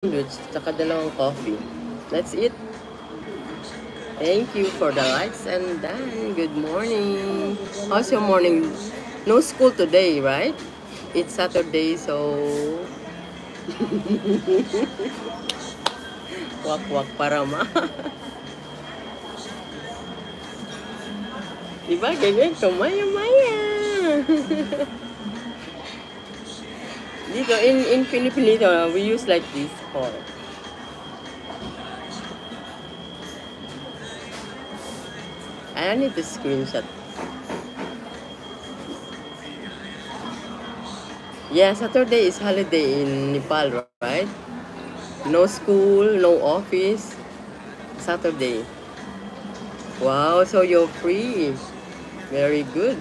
sandwich, tsaka dalawang coffee. That's it. Thank you for the likes and done. Good morning. How's your morning? No school today, right? It's Saturday, so wak-wak para ma. Diba? Ganyan, kumaya-maya. Dito, in Filipino, we use like this for. I need to screenshot. Yeah, Saturday is holiday in Nepal, right? No school, no office. Saturday. Wow, so you're free. Very good.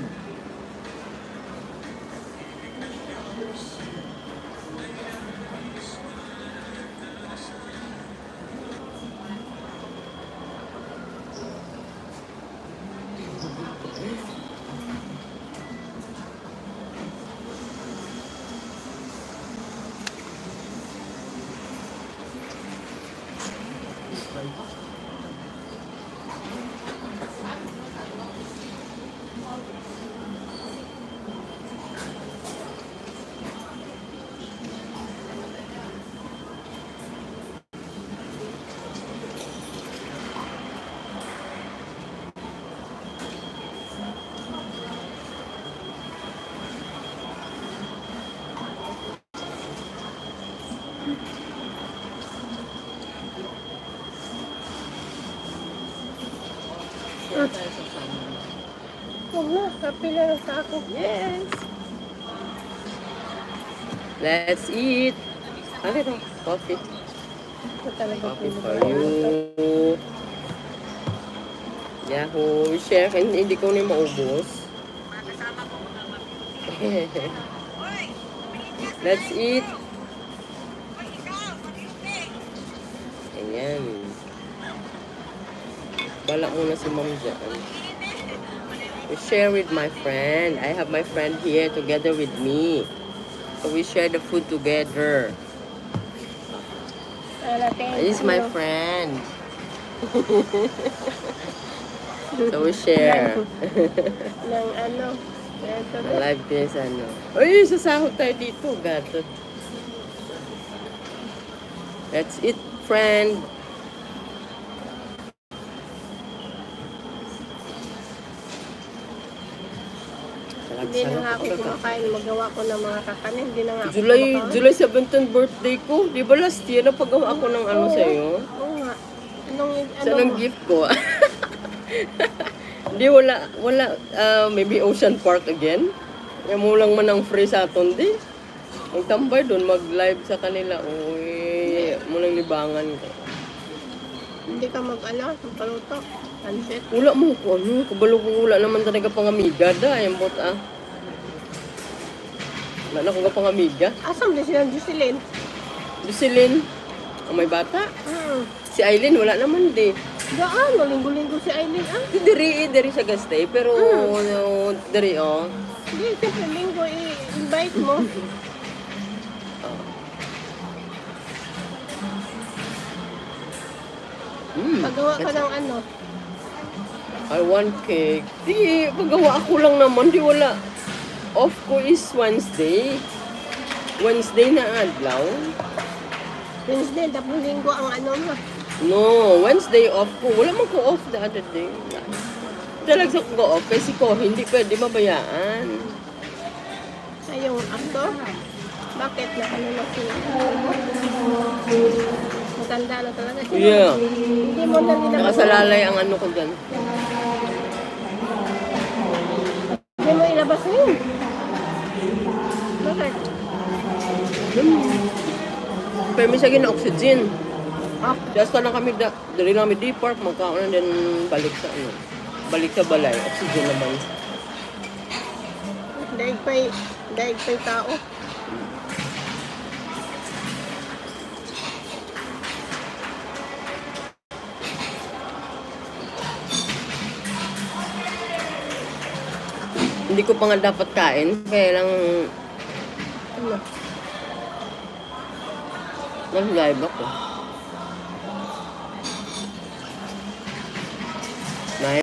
Huwag na, kapila na sa ako. Yes. Let's eat. Ano ito? Coffee. Ito talaga Coffee for you. Yahoo! Chef, hindi ko na maubos. Let's eat. Ayan. Bala muna si Mom dyan. We share with my friend. I have my friend here together with me. So we share the food together. This is my friend. So we share. Ng ano. I like this, ano. Uy, sasahod tayo dito, gato. That's it, friend. Hindi na nga ako kumakain. Magawa ko ng mga kakanin. Hindi na nga ako July 17 birthday ko. Di ba last year napagawa ako ng ano sa'yo? Oo nga. Anong gift ko? Hindi, wala, maybe Ocean Park again. Mulang man ang free sa aton, di. Magtambay doon, mag-live sa kanila. Uy, mulang libangan ko. Hindi ka magpaluto. Pansit. Wala mo ko, ano, kabalo ko wala naman talaga pangamiga da, yung bot Wala na ko nga pangamiga. Asam din sila Jocelyn? Jocelyn, ang may bata. Si Aileen, wala naman di. Daan, linggo-linggo si Aileen Diri sa gastay, pero diri Hindi, siyempre linggo i-invite mo. Pagawa ka ng ano? I want cake. Di, pagawa ako lang naman. Di wala. Off ko is Wednesday. Wednesday na adlaw. Wednesday, tapos linggo ang ano mo. No, Wednesday off ko. Wala man ko off the other day. Talaga ko off kasi ko hindi pwede mabayaan. Ay, yung actor? Bakit na ano na siya? Matanda na talaga siya. Yeah. Hindi mo na nila. Nakasalalay ang ano ko dyan. Hindi mo ilabas na yun. Bakit? Pero may siya gina-oxygen. Just lang kami, dali lang kami D-Park, magkaon na din balik sa ano. Balik sa balay, oxygen naman. Daig pa'y tao. Hindi ko pa nga dapat kain, kaya lang Nag-live ako.